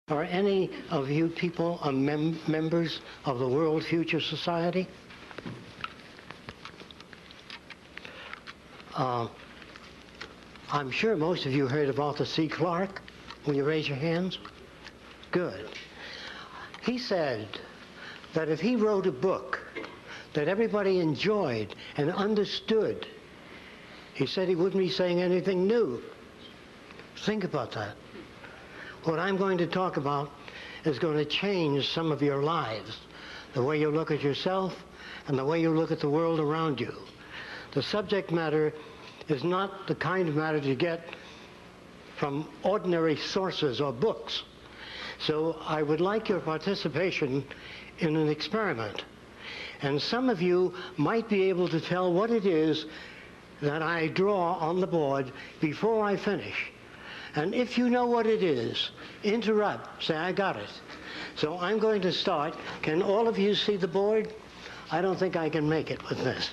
Are any of you people members of the World Future Society? I'm sure most of you heard of Arthur C. Clarke. Will you raise your hands? Good. He said that if he wrote a book that everybody enjoyed and understood, he said he wouldn't be saying anything new. Think about that. What I'm going to talk about is going to change some of your lives, the way you look at yourself and the way you look at the world around you. The subject matter is not the kind of matter you get from ordinary sources or books. So I would like your participation in an experiment. And some of you might be able to tell what it is that I draw on the board before I finish. And if you know what it is, interrupt, say, I got it. So I'm going to start. Can all of you see the board? I don't think I can make it with this.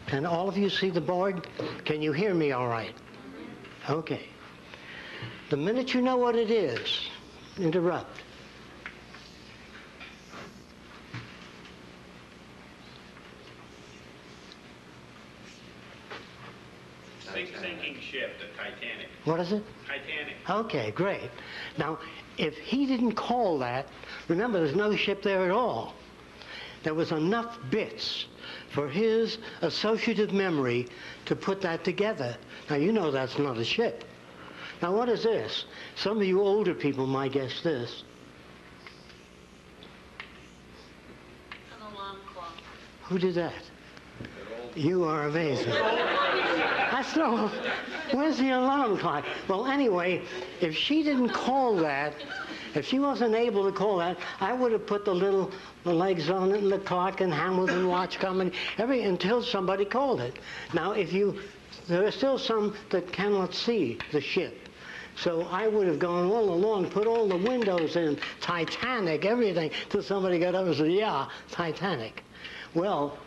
Can all of you see the board? Can you hear me all right? Okay. The minute you know what it is, interrupt. Sinking ship, the Titanic. What is it? Titanic. Okay, great. Now, if he didn't call that, remember there's no ship there at all. There was enough bits for his associative memory to put that together. Now, you know that's not a ship. Now, what is this? Some of you older people might guess this. An alarm clock. Who did that? You are amazing. That's no, where's the alarm clock? Well, anyway, if she didn't call that, if she wasn't able to call that, I would have put the legs on it and the clock and Hamilton watch coming, until somebody called it. Now, there are still some that cannot see the ship. So I would have gone all along, put all the windows in, Titanic, everything, till somebody got up and said, yeah, Titanic. Well,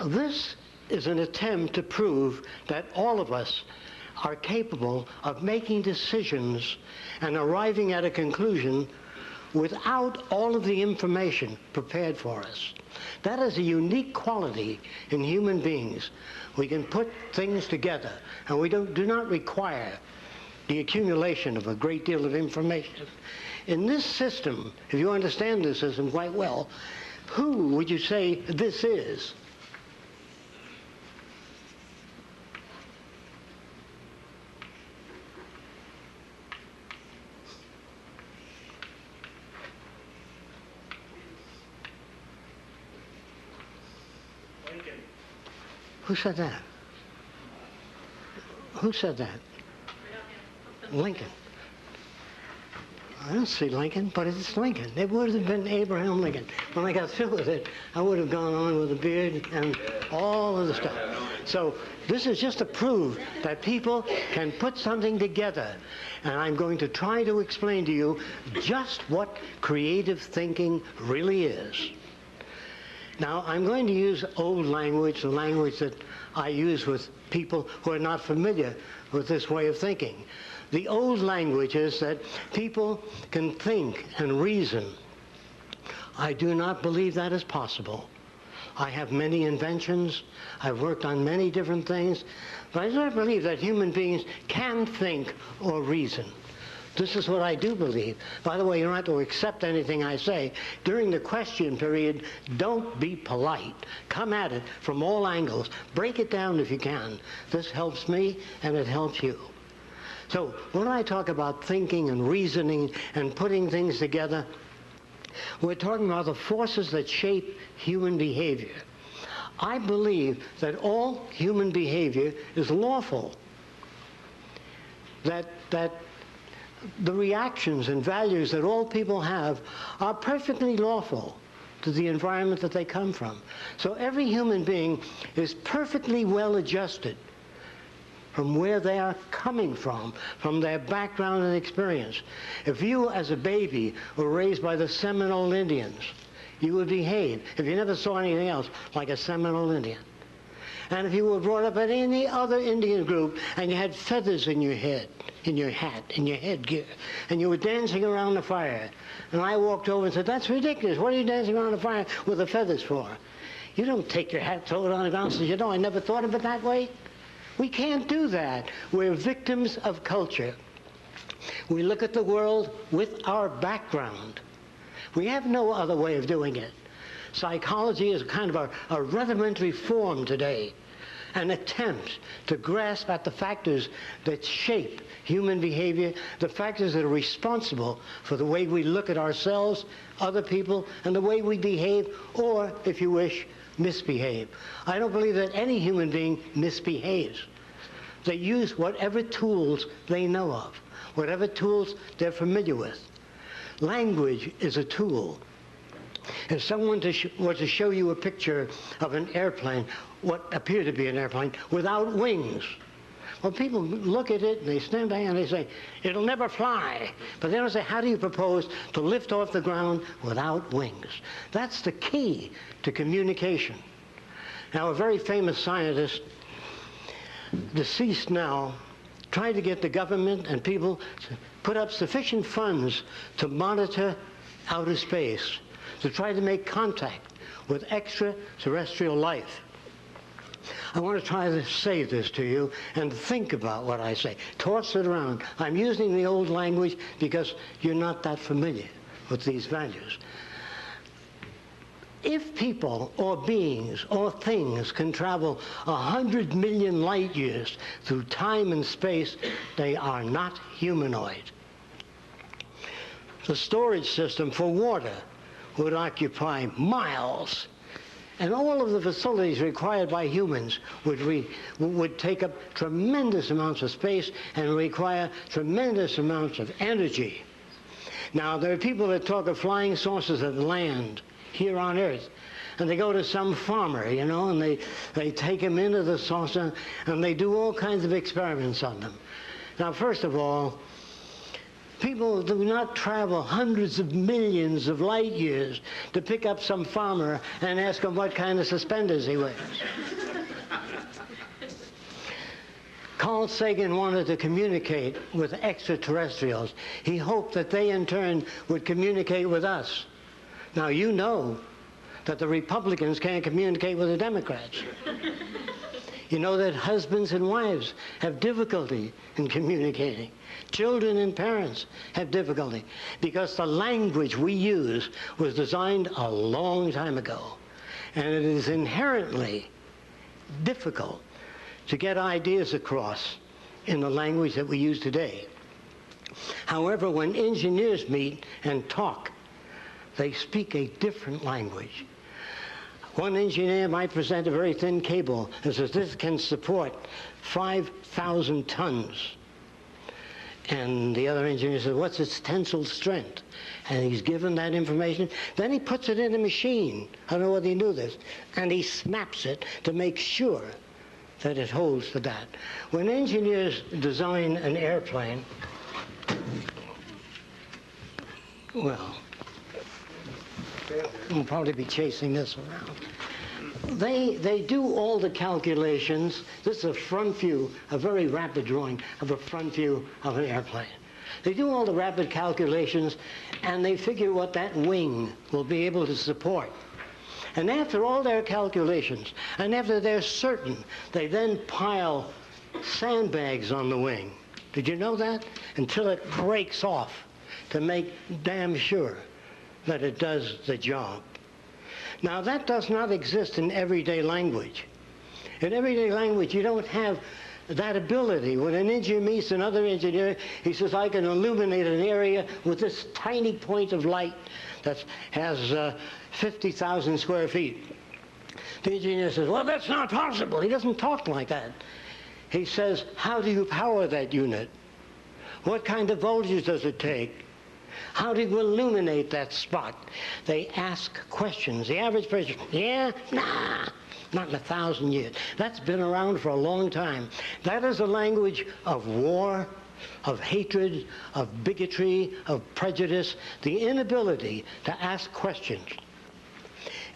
this is an attempt to prove that all of us are capable of making decisions and arriving at a conclusion without all of the information prepared for us. That is a unique quality in human beings. We can put things together, and we do not require the accumulation of a great deal of information. In this system, if you understand this system quite well, who would you say this is? Who said that? Who said that? Lincoln. I don't see Lincoln, but it's Lincoln. It would have been Abraham Lincoln. When I got through with it, I would have gone on with a beard and all of the stuff. So this is just to prove that people can put something together. And I'm going to try to explain to you just what creative thinking really is. Now, I'm going to use old language, the language that I use with people who are not familiar with this way of thinking. The old language is that people can think and reason. I do not believe that is possible. I have many inventions. I've worked on many different things. But I do not believe that human beings can think or reason. This is what I do believe. By the way, you don't have to accept anything I say. During the question period, don't be polite. Come at it from all angles. Break it down if you can. This helps me and it helps you. So when I talk about thinking and reasoning and putting things together, we're talking about the forces that shape human behavior. I believe that all human behavior is lawful. That the reactions and values that all people have are perfectly lawful to the environment that they come from. So every human being is perfectly well adjusted from where they are coming from their background and experience. If you, as a baby, were raised by the Seminole Indians, you would behave, if you never saw anything else, like a Seminole Indian. And if you were brought up in any other Indian group and you had feathers in your head, in your hat, in your headgear, and you were dancing around the fire, and I walked over and said, "That's ridiculous. What are you dancing around the fire with the feathers for?" You don't take your hat, throw it on the ground, and say, "You know, I never thought of it that way." We can't do that. We're victims of culture. We look at the world with our background. We have no other way of doing it. Psychology is kind of a rudimentary form today, an attempt to grasp at the factors that shape human behavior, the factors that are responsible for the way we look at ourselves, other people, and the way we behave, or, if you wish, misbehave. I don't believe that any human being misbehaves. They use whatever tools they know of, whatever tools they're familiar with. Language is a tool. If someone were to show you a picture of an airplane, what appeared to be an airplane, without wings, well, people look at it and they stand back and they say, "It'll never fly." But they don't say, "How do you propose to lift off the ground without wings?" That's the key to communication. Now, a very famous scientist, deceased now, tried to get the government and people to put up sufficient funds to monitor outer space, to try to make contact with extraterrestrial life. I want to try to say this to you and think about what I say. Toss it around. I'm using the old language because you're not that familiar with these values. If people or beings or things can travel 100 million light years through time and space, they are not humanoid. The storage system for water would occupy miles, and all of the facilities required by humans would take up tremendous amounts of space and require tremendous amounts of energy. Now, there are people that talk of flying saucers that land here on Earth, and they go to some farmer, you know, and they take him into the saucer and they do all kinds of experiments on them. Now, first of all, people do not travel hundreds of millions of light years to pick up some farmer and ask him what kind of suspenders he wears. Carl Sagan wanted to communicate with extraterrestrials. He hoped that they in turn would communicate with us. Now, you know that the Republicans can't communicate with the Democrats. You know that husbands and wives have difficulty in communicating. Children and parents have difficulty because the language we use was designed a long time ago. And it is inherently difficult to get ideas across in the language that we use today. However, when engineers meet and talk, they speak a different language. One engineer might present a very thin cable and says, "This can support 5,000 tons." And the other engineer says, "What's its tensile strength?" And he's given that information. Then he puts it in a machine. I don't know whether he knew this. And he snaps it to make sure that it holds to that. When engineers design an airplane, well, we'll probably be chasing this around. They do all the calculations. This is a front view, a very rapid drawing of a front view of an airplane. They do all the rapid calculations, and they figure what that wing will be able to support. And after all their calculations, and after they're certain, they then pile sandbags on the wing. Did you know that? Until it breaks off, to make damn sure that it does the job. Now, that does not exist in everyday language. In everyday language, you don't have that ability. When an engineer meets another engineer, he says, "I can illuminate an area with this tiny point of light that has 50,000 square feet." The engineer says, "Well, that's not possible." He doesn't talk like that. He says, "How do you power that unit? What kind of voltage does it take? How do you illuminate that spot?" They ask questions. The average person, "Yeah, nah, not in 1,000 years." That's been around for a long time. That is a language of war, of hatred, of bigotry, of prejudice, the inability to ask questions.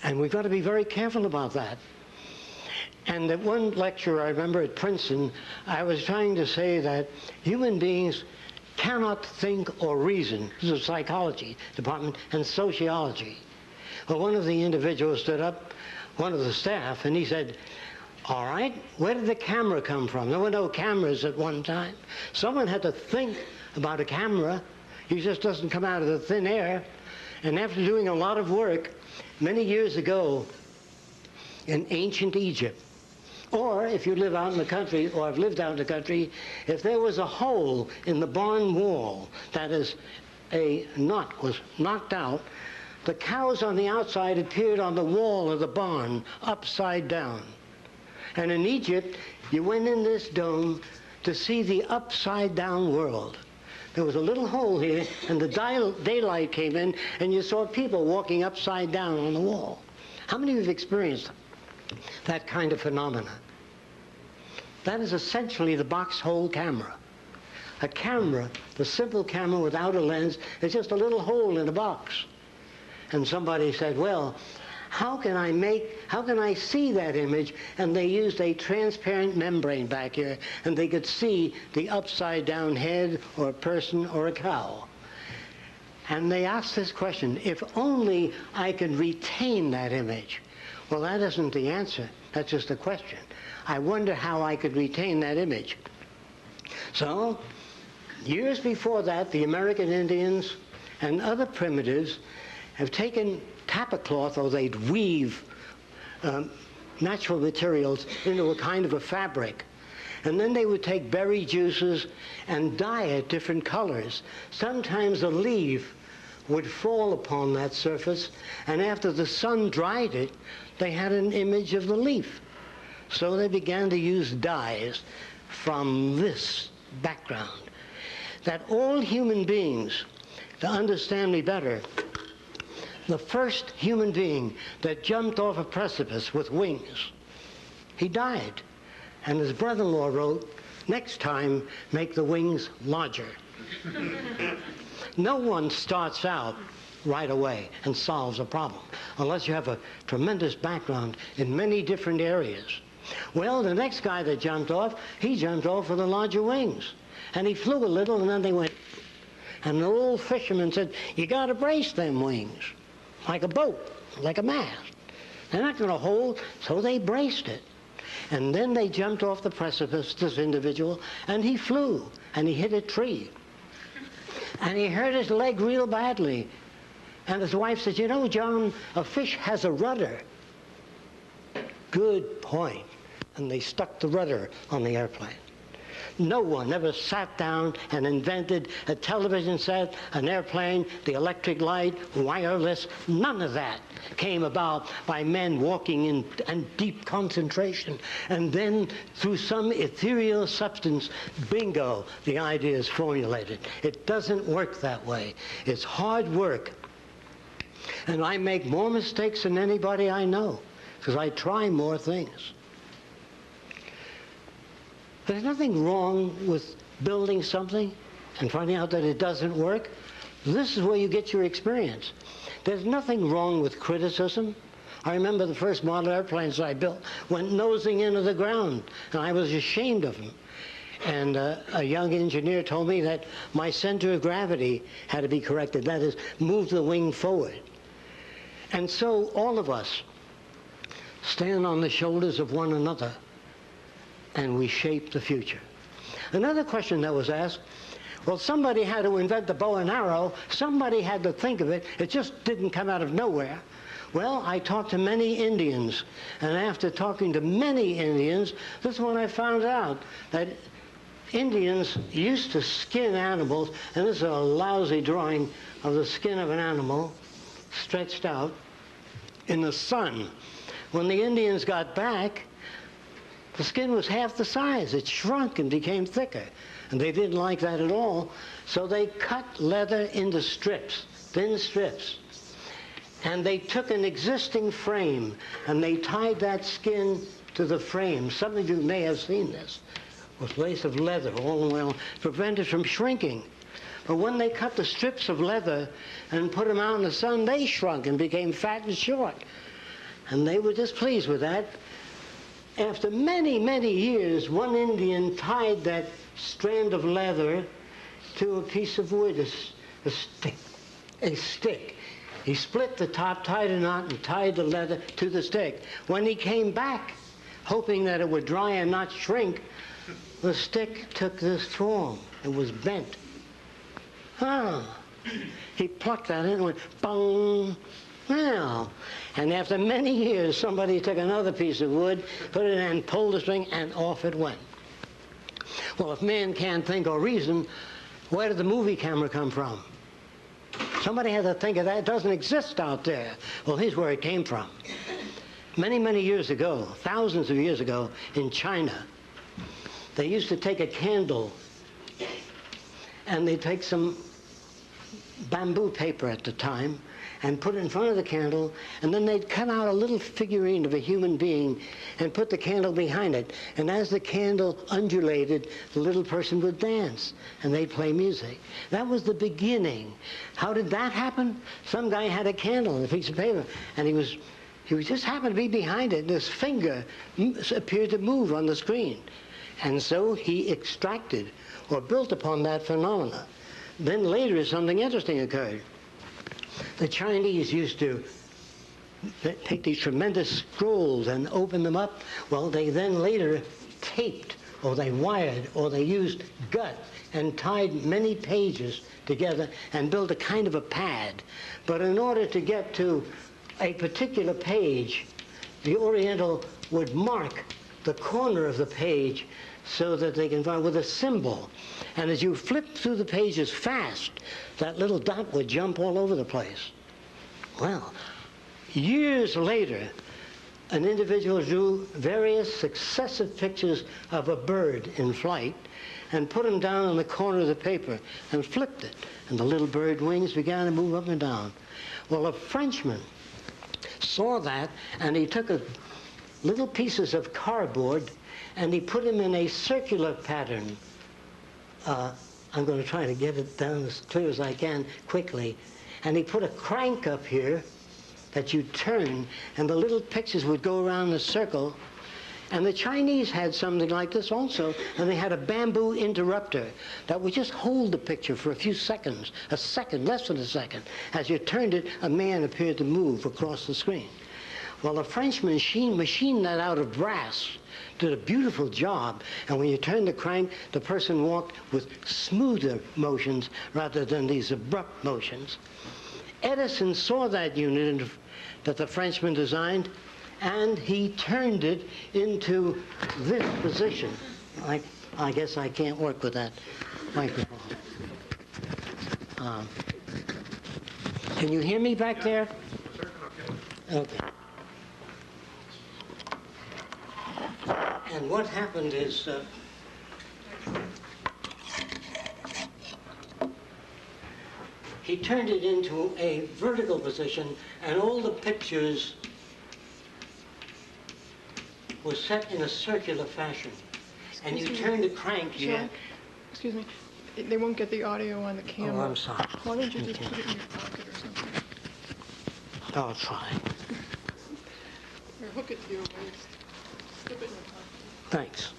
And we've got to be very careful about that. And at one lecture I remember at Princeton, I was trying to say that human beings cannot think or reason. This is a psychology department and sociology. Well, one of the individuals stood up, one of the staff, and he said, all right, where did the camera come from? There were no cameras at one time. Someone had to think about a camera. It just doesn't come out of the thin air. And after doing a lot of work, many years ago in ancient Egypt, or if you live out in the country, or have lived out in the country, if there was a hole in the barn wall, that is, a nut was knocked out, the cows on the outside appeared on the wall of the barn, upside down. And in Egypt, you went in this dome to see the upside-down world. There was a little hole here, and the daylight came in, and you saw people walking upside down on the wall. How many of you have experienced that kind of phenomena? That is essentially the box hole camera. A camera, the simple camera without a lens, is just a little hole in a box. And somebody said, well, how can I see that image? And they used a transparent membrane back here, and they could see the upside down head or a person or a cow. And they asked this question, if only I could retain that image. Well, that isn't the answer. That's just a question. I wonder how I could retain that image. So, years before that, the American Indians and other primitives have taken tapa cloth, or they'd weave natural materials into a kind of a fabric. And then they would take berry juices and dye it different colors. Sometimes a leaf would fall upon that surface, and after the sun dried it, they had an image of the leaf. So they began to use dyes from this background. That all human beings, to understand me better, the first human being that jumped off a precipice with wings, he died. And his brother-in-law wrote, next time, make the wings larger. No one starts out right away and solves a problem unless you have a tremendous background in many different areas. Well, the next guy that jumped off, he jumped off with the larger wings. And he flew a little, and then they went. And the old fisherman said, you got to brace them wings, like a boat, like a mast. They're not going to hold, so they braced it. And then they jumped off the precipice, this individual, and he flew, and he hit a tree. And he hurt his leg real badly. And his wife said, you know, John, a fish has a rudder. Good point. And they stuck the rudder on the airplane. No one ever sat down and invented a television set, an airplane, the electric light, wireless. None of that came about by men walking in deep concentration. And then through some ethereal substance, bingo, the idea is formulated. It doesn't work that way. It's hard work. And I make more mistakes than anybody I know, because I try more things. There's nothing wrong with building something and finding out that it doesn't work. This is where you get your experience. There's nothing wrong with criticism. I remember the first model airplanes I built went nosing into the ground, and I was ashamed of them. And a young engineer told me that my center of gravity had to be corrected. That is, move the wing forward. And so all of us stand on the shoulders of one another, and we shape the future. Another question that was asked, well, somebody had to invent the bow and arrow. Somebody had to think of it. It just didn't come out of nowhere. Well, I talked to many Indians, and after talking to many Indians, this is when I found out that Indians used to skin animals, and this is a lousy drawing of the skin of an animal stretched out in the sun. When the Indians got back, the skin was half the size. It shrunk and became thicker. And they didn't like that at all. So they cut leather into strips, thin strips. And they took an existing frame and they tied that skin to the frame. Some of you may have seen this, with lace of leather all the way on, to prevent it from shrinking. But when they cut the strips of leather and put them out in the sun, they shrunk and became fat and short. And they were displeased with that. After many, many years, one Indian tied that strand of leather to a piece of wood, a stick. He split the top, tied a knot, and tied the leather to the stick. When he came back, hoping that it would dry and not shrink, the stick took this form. It was bent. He plucked that in and went, bong. Well, and after many years, somebody took another piece of wood, put it in, and pulled the string, and off it went. Well, if man can't think or reason, where did the movie camera come from? Somebody had to think of that. It doesn't exist out there. Well, here's where it came from. Many, many years ago, thousands of years ago, in China, they used to take a candle, and they'd take some bamboo paper at the time, and put it in front of the candle, and then they'd cut out a little figurine of a human being and put the candle behind it. And as the candle undulated, the little person would dance, and they'd play music. That was the beginning. How did that happen? Some guy had a candle and a piece of paper, and he just happened to be behind it, and his finger appeared to move on the screen. And so he extracted or built upon that phenomena. Then later, something interesting occurred. The Chinese used to take these tremendous scrolls and open them up. Well, they then later taped, or they wired, or they used gut and tied many pages together and built a kind of a pad. But in order to get to a particular page, the Oriental would mark the corner of the page so that they can find with a symbol. And as you flip through the pages fast, that little dot would jump all over the place. Well, years later, an individual drew various successive pictures of a bird in flight and put them down on the corner of the paper and flipped it. And the little bird wings began to move up and down. Well, a Frenchman saw that, and he took little pieces of cardboard and he put them in a circular pattern. I'm going to try to get it down as clear as I can quickly. And he put a crank up here that you turn, and the little pictures would go around the circle. And the Chinese had something like this also, and they had a bamboo interrupter that would just hold the picture for a few seconds, a second, less than a second. As you turned it, a man appeared to move across the screen. Well, a Frenchman machined that out of brass, did a beautiful job, and when you turned the crank, the person walked with smoother motions rather than these abrupt motions. Edison saw that unit that the Frenchman designed, and he turned it into this position. I guess I can't work with that microphone. Can you hear me back there? Okay. And what happened is he turned it into a vertical position, and all the pictures were set in a circular fashion. And you turn the crank here. Excuse me. They won't get the audio on the camera. Oh, I'm sorry. Why don't you just put it in your pocket or something? Oh, it's fine. Or hook it to your waist. Slip it in your pocket. Thanks.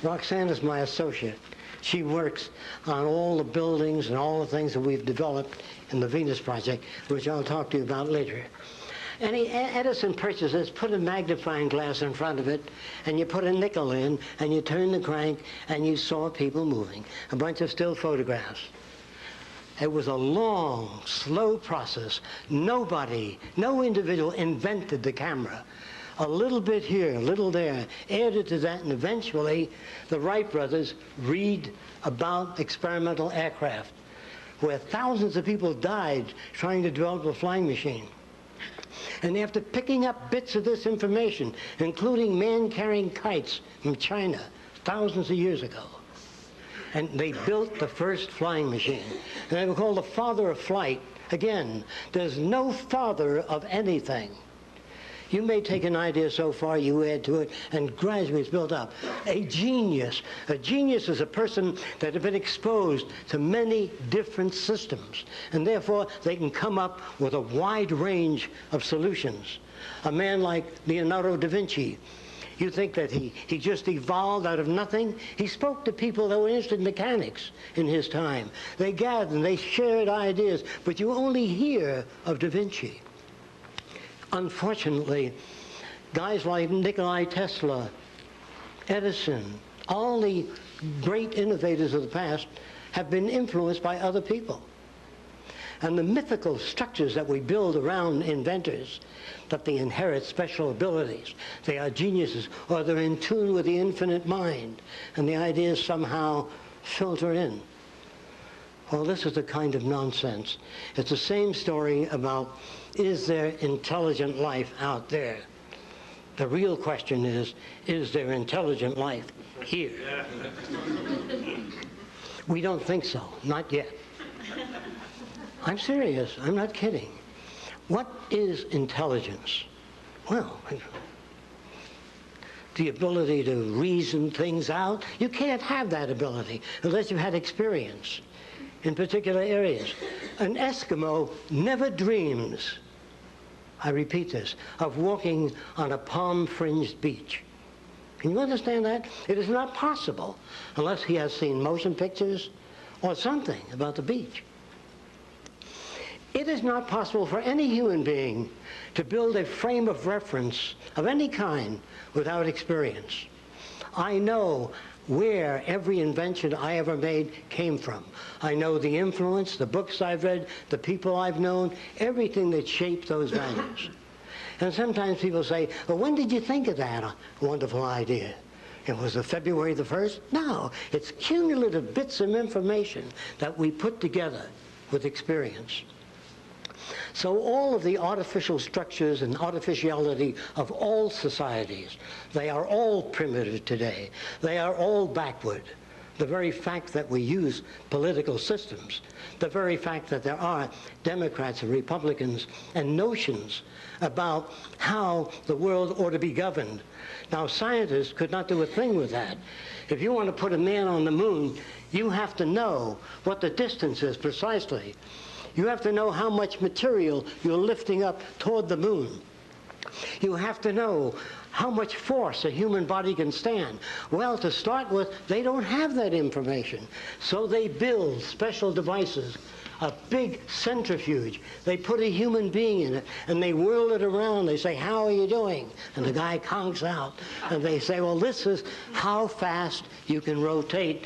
Roxanne is my associate. She works on all the buildings and all the things that we've developed in the Venus Project, which I'll talk to you about later. And Edison purchased this, put a magnifying glass in front of it, and you put a nickel in, and you turn the crank, and you saw people moving. A bunch of still photographs. It was a long, slow process. No individual invented the camera. A little bit here, a little there, added to that, and eventually the Wright brothers read about experimental aircraft, where thousands of people died trying to develop a flying machine. And after picking up bits of this information, including man-carrying kites from China thousands of years ago, and they built the first flying machine. And they were called the father of flight. Again, there's no father of anything. You may take an idea so far, you add to it, and gradually it's built up. A genius is a person that has been exposed to many different systems, and therefore they can come up with a wide range of solutions. A man like Leonardo da Vinci, You think that he just evolved out of nothing? He spoke to people that were interested in mechanics in his time. They gathered and they shared ideas, but you only hear of Da Vinci. Unfortunately, guys like Nikola Tesla, Edison, all the great innovators of the past have been influenced by other people. And the mythical structures that we build around inventors, that they inherit special abilities, they are geniuses, or they're in tune with the infinite mind, and the ideas somehow filter in. Well, this is the kind of nonsense. It's the same story about, is there intelligent life out there? The real question is there intelligent life here? We don't think so, not yet. I'm serious, I'm not kidding. What is intelligence? Well, the ability to reason things out. You can't have that ability unless you've had experience in particular areas. An Eskimo never dreams, I repeat this, of walking on a palm-fringed beach. Can you understand that? It is not possible unless he has seen motion pictures or something about the beach. It is not possible for any human being to build a frame of reference of any kind without experience. I know where every invention I ever made came from. I know the influence, the books I've read, the people I've known, everything that shaped those values. And sometimes people say, well, when did you think of that wonderful idea? It was February the 1st? No, it's cumulative bits of information that we put together with experience. So all of the artificial structures and artificiality of all societies, they are all primitive today. They are all backward. The very fact that we use political systems, the very fact that there are Democrats and Republicans and notions about how the world ought to be governed. Now, scientists could not do a thing with that. If you want to put a man on the moon, you have to know what the distance is precisely. You have to know how much material you're lifting up toward the moon. You have to know how much force a human body can stand. Well, to start with, they don't have that information. So they build special devices, a big centrifuge. They put a human being in it, and they whirl it around. They say, how are you doing? And the guy conks out. And they say, well, this is how fast you can rotate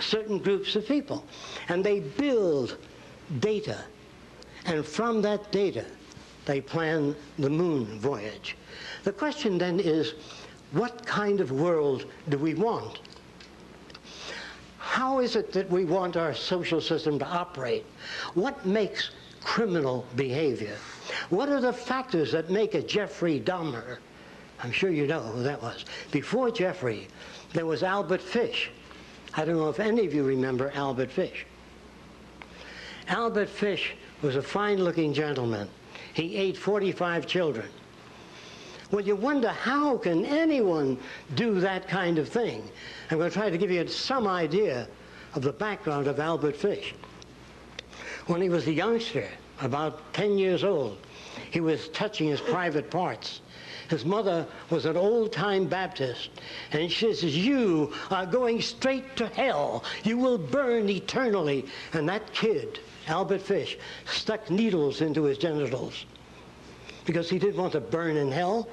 certain groups of people. And they build data, and from that data they plan the moon voyage. The question then is, what kind of world do we want? How is it that we want our social system to operate? What makes criminal behavior? What are the factors that make a Jeffrey Dahmer? I'm sure you know who that was. Before Jeffrey, there was Albert Fish. I don't know if any of you remember Albert Fish. Albert Fish was a fine-looking gentleman. He ate 45 children. Well, you wonder, how can anyone do that kind of thing? I'm going to try to give you some idea of the background of Albert Fish. When he was a youngster, about 10 years old, he was touching his private parts. His mother was an old-time Baptist, and she says, you are going straight to hell. You will burn eternally. And that kid, Albert Fish, stuck needles into his genitals because he didn't want to burn in hell.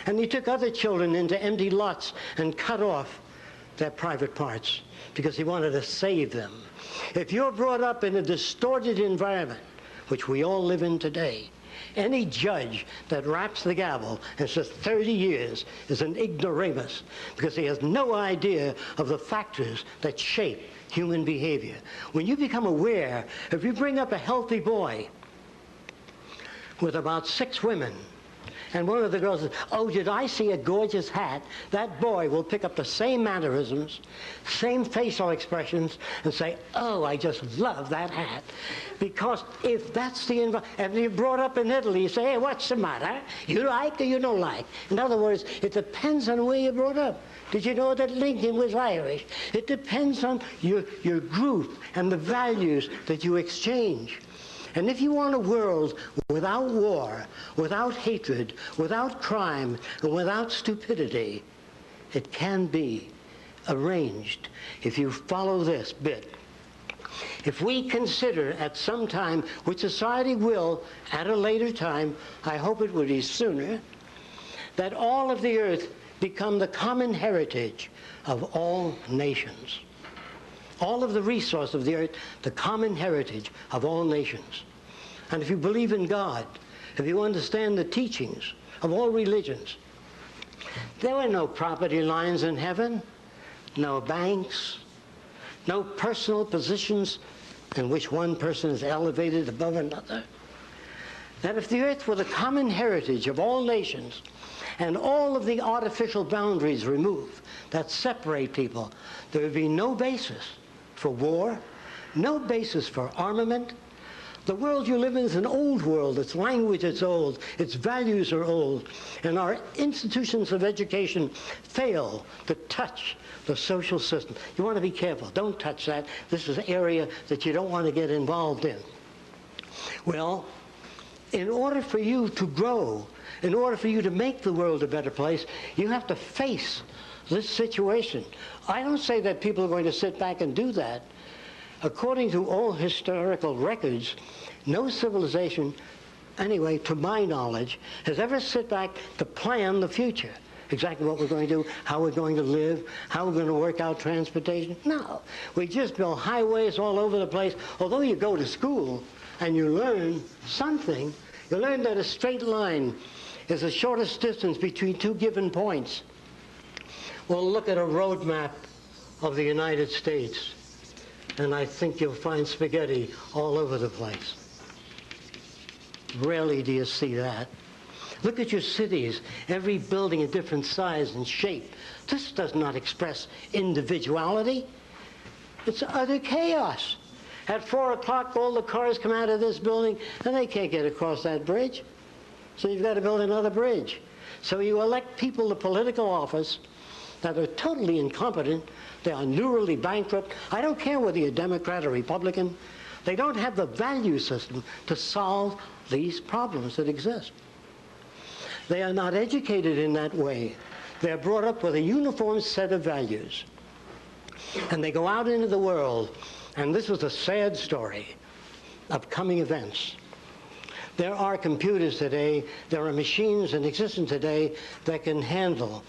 And he took other children into empty lots and cut off their private parts because he wanted to save them. If you're brought up in a distorted environment, which we all live in today, any judge that raps the gavel and says 30 years is an ignoramus because he has no idea of the factors that shape human behavior. When you become aware, if you bring up a healthy boy with about 6 women, and one of the girls says, oh, did I see a gorgeous hat? That boy will pick up the same mannerisms, same facial expressions, and say, oh, I just love that hat. Because if that's the environment, and you're brought up in Italy, you say, hey, what's the matter? You like or you don't like? In other words, it depends on where you're brought up. Did you know that Lincoln was Irish? It depends on your group and the values that you exchange. And if you want a world without war, without hatred, without crime, and without stupidity, it can be arranged if you follow this bit. If we consider at some time, which society will at a later time, I hope it would be sooner, that all of the earth become the common heritage of all nations. All of the resource of the earth, the common heritage of all nations. And if you believe in God, if you understand the teachings of all religions, there were no property lines in heaven, no banks, no personal positions in which one person is elevated above another. That if the earth were the common heritage of all nations and all of the artificial boundaries removed that separate people, there would be no basis for war, no basis for armament. The world you live in is an old world. Its language is old. Its values are old. And our institutions of education fail to touch the social system. You want to be careful. Don't touch that. This is an area that you don't want to get involved in. Well, in order for you to grow, in order for you to make the world a better place, you have to face this situation. I don't say that people are going to sit back and do that. According to all historical records, no civilization, anyway, to my knowledge, has ever sit back to plan the future. Exactly what we're going to do, how we're going to live, how we're going to work out transportation. No, we just build highways all over the place. Although you go to school and you learn something, you learn that a straight line is the shortest distance between two given points. Well, look at a road map of the United States, and I think you'll find spaghetti all over the place. Rarely do you see that. Look at your cities, every building a different size and shape. This does not express individuality. It's utter chaos. At 4 o'clock, all the cars come out of this building, and they can't get across that bridge. So you've got to build another bridge. So you elect people to political office that are totally incompetent. They are neurally bankrupt. I don't care whether you're Democrat or Republican. They don't have the value system to solve these problems that exist. They are not educated in that way. They're brought up with a uniform set of values. And they go out into the world, and this was a sad story of coming events. There are computers today, there are machines in existence today that can handle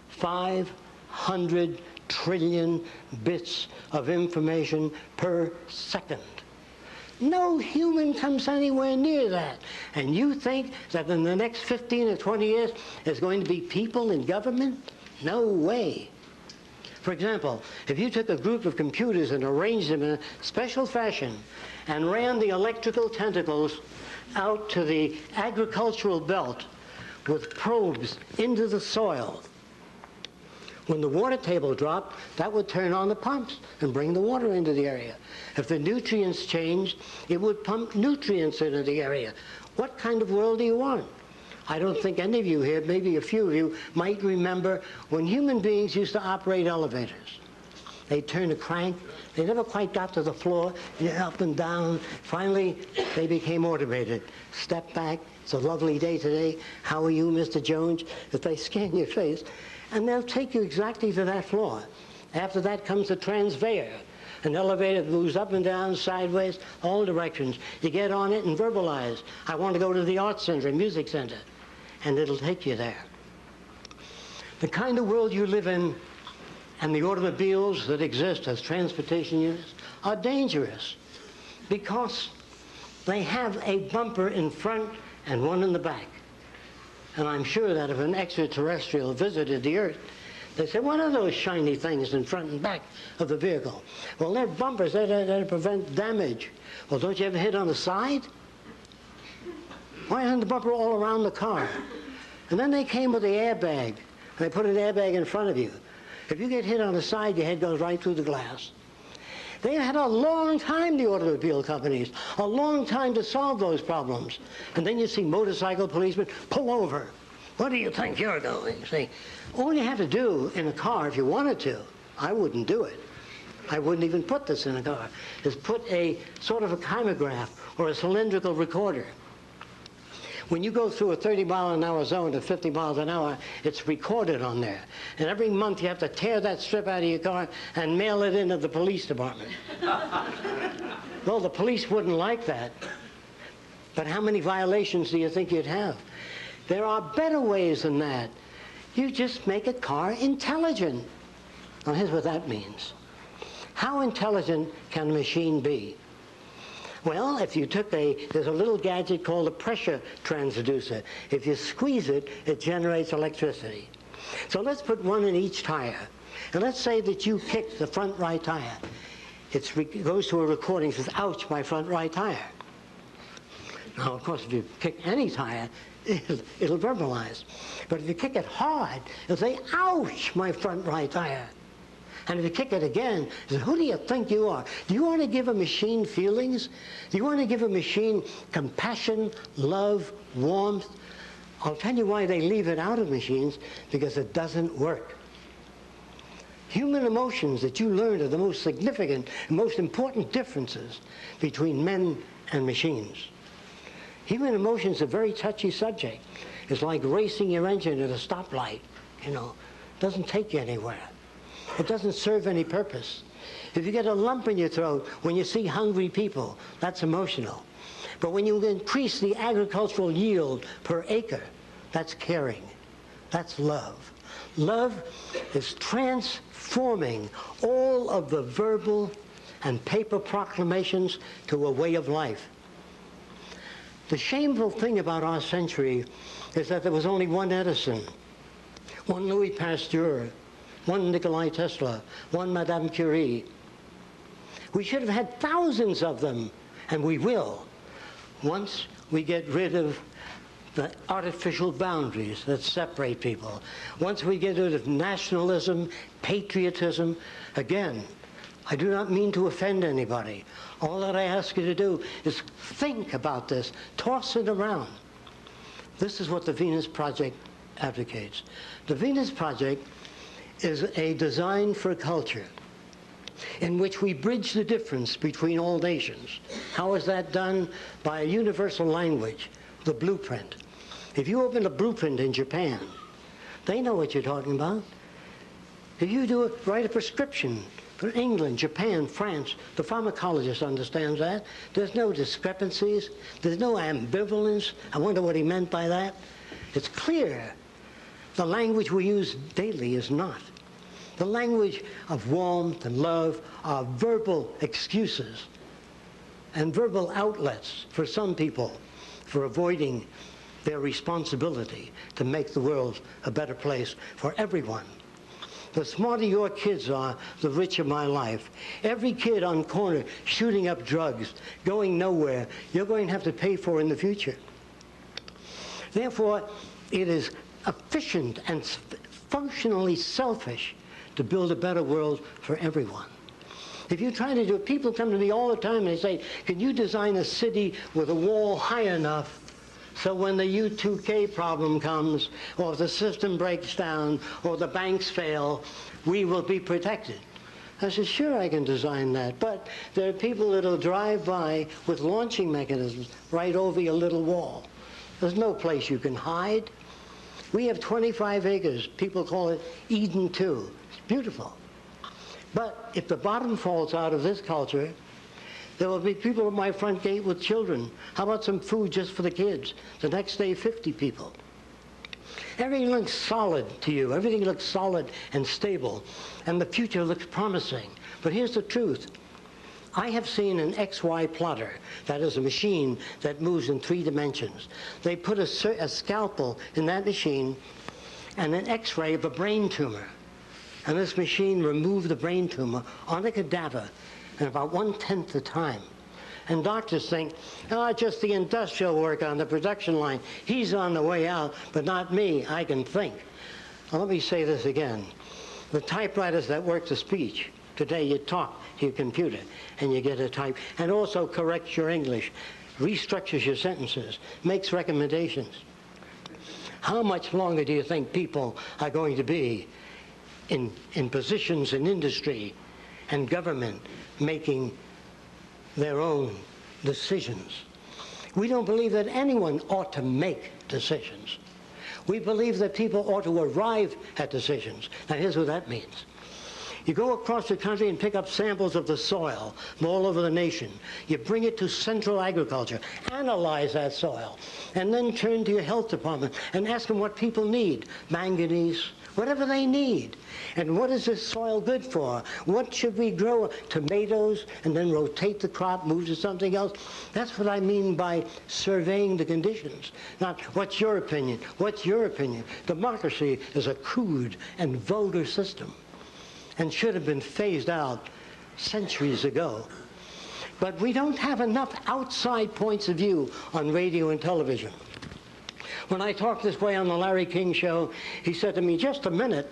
500 trillion bits of information per second. No human comes anywhere near that. And you think that in the next 15 or 20 years there's going to be people in government? No way. For example, if you took a group of computers and arranged them in a special fashion and ran the electrical tentacles out to the agricultural belt with probes into the soil, when the water table dropped, that would turn on the pumps and bring the water into the area. If the nutrients changed, it would pump nutrients into the area. What kind of world do you want? I don't think any of you here, maybe a few of you, might remember when human beings used to operate elevators. They'd turn a crank. They never quite got to the floor, up and down. Finally, they became automated. Step back. It's a lovely day today. How are you, Mr. Jones? If they scan your face, and they'll take you exactly to that floor. After that comes the transveyor, an elevator that moves up and down, sideways, all directions. You get on it and verbalize, I want to go to the art center, music center, and it'll take you there. The kind of world you live in and the automobiles that exist as transportation units are dangerous because they have a bumper in front and one in the back. And I'm sure that if an extraterrestrial visited the Earth, they say, what are those shiny things in front and back of the vehicle? Well, they're bumpers. They prevent damage. Well, don't you ever hit on the side? Why isn't the bumper all around the car? And then they came with the airbag. And they put an airbag in front of you. If you get hit on the side, your head goes right through the glass. They had a long time, the automobile companies, a long time to solve those problems. And then you see motorcycle policemen pull over. What do you think you're doing? See, all you have to do in a car, if you wanted to, I wouldn't do it. I wouldn't even put this in a car, is put a sort of a chimograph or a cylindrical recorder. When you go through a 30-mile-an-hour zone to 50 miles an hour, it's recorded on there. And every month you have to tear that strip out of your car and mail it into the police department. Well, the police wouldn't like that. But how many violations do you think you'd have? There are better ways than that. You just make a car intelligent. Now, here's what that means. How intelligent can a machine be? Well, if you took there's a little gadget called a pressure transducer. If you squeeze it, it generates electricity. So let's put one in each tire. And let's say that you kick the front right tire. It goes to a recording, says, ouch, my front right tire. Now, of course, if you kick any tire, it'll verbalize. But if you kick it hard, it'll say, ouch, my front right tire. And if you kick it again, you say, who do you think you are? Do you want to give a machine feelings? Do you want to give a machine compassion, love, warmth? I'll tell you why they leave it out of machines, because it doesn't work. Human emotions that you learn are the most significant and most important differences between men and machines. Human emotions are a very touchy subject. It's like racing your engine at a stoplight, you know. It doesn't take you anywhere. It doesn't serve any purpose. If you get a lump in your throat when you see hungry people, that's emotional. But when you increase the agricultural yield per acre, that's caring. That's love. Love is transforming all of the verbal and paper proclamations to a way of life. The shameful thing about our century is that there was only one Edison, one Louis Pasteur, one Nikola Tesla, one Madame Curie. We should have had thousands of them, and we will, once we get rid of the artificial boundaries that separate people. Once we get rid of nationalism, patriotism. Again, I do not mean to offend anybody. All that I ask you to do is think about this, toss it around. This is what the Venus Project advocates. The Venus Project is a design for culture in which we bridge the difference between all nations. How is that done? By a universal language, the blueprint. If you open a blueprint in Japan, they know what you're talking about. If you write a prescription for England, Japan, France, the pharmacologist understands that. There's no discrepancies. There's no ambivalence. I wonder what he meant by that. It's clear. The language we use daily is not. The language of warmth and love are verbal excuses and verbal outlets for some people for avoiding their responsibility to make the world a better place for everyone. The smarter your kids are, the richer my life. Every kid on corner shooting up drugs, going nowhere, you're going to have to pay for in the future. Therefore, it is efficient and functionally selfish to build a better world for everyone. If you try to do it, people come to me all the time and they say, can you design a city with a wall high enough so when the U2K problem comes, or if the system breaks down, or the banks fail, we will be protected? I said, sure, I can design that, but there are people that will drive by with launching mechanisms right over your little wall. There's no place you can hide. We have 25 acres. People call it Eden 2. It's beautiful. But if the bottom falls out of this culture, there will be people at my front gate with children. How about some food just for the kids? The next day, 50 people. Everything looks solid to you. Everything looks solid and stable. And the future looks promising. But here's the truth. I have seen an XY plotter. That is a machine that moves in 3 dimensions. They put a scalpel in that machine and an X-ray of a brain tumor. And this machine removed the brain tumor on a cadaver in about 1/10 the time. And doctors think, oh, just the industrial worker on the production line. He's on the way out, but not me. I can think. Well, let me say this again. The typewriters that work the speech, today you talk to your computer and you get a type, and also corrects your English, restructures your sentences, makes recommendations. How much longer do you think people are going to be in positions in industry and government making their own decisions. We don't believe that anyone ought to make decisions. We believe that people ought to arrive at decisions. Now, here's what that means. You go across the country and pick up samples of the soil from all over the nation. You bring it to Central Agriculture, analyze that soil, and then turn to your health department and ask them what people need. Manganese, whatever they need. And what is this soil good for? What should we grow? Tomatoes, and then rotate the crop, move to something else. That's what I mean by surveying the conditions. Not, what's your opinion? What's your opinion? Democracy is a crude and vulgar system, and should have been phased out centuries ago. But we don't have enough outside points of view on radio and television. When I talked this way on the Larry King Show, he said to me, just a minute,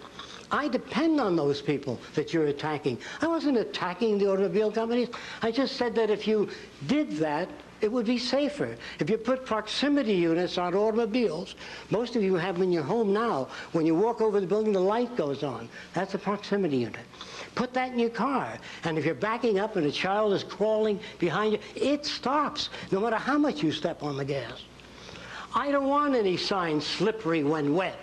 I depend on those people that you're attacking. I wasn't attacking the automobile companies. I just said that if you did that, it would be safer. If you put proximity units on automobiles, most of you have them in your home now. When you walk over the building, the light goes on. That's a proximity unit. Put that in your car, and if you're backing up and a child is crawling behind you, it stops, no matter how much you step on the gas. I don't want any sign slippery when wet.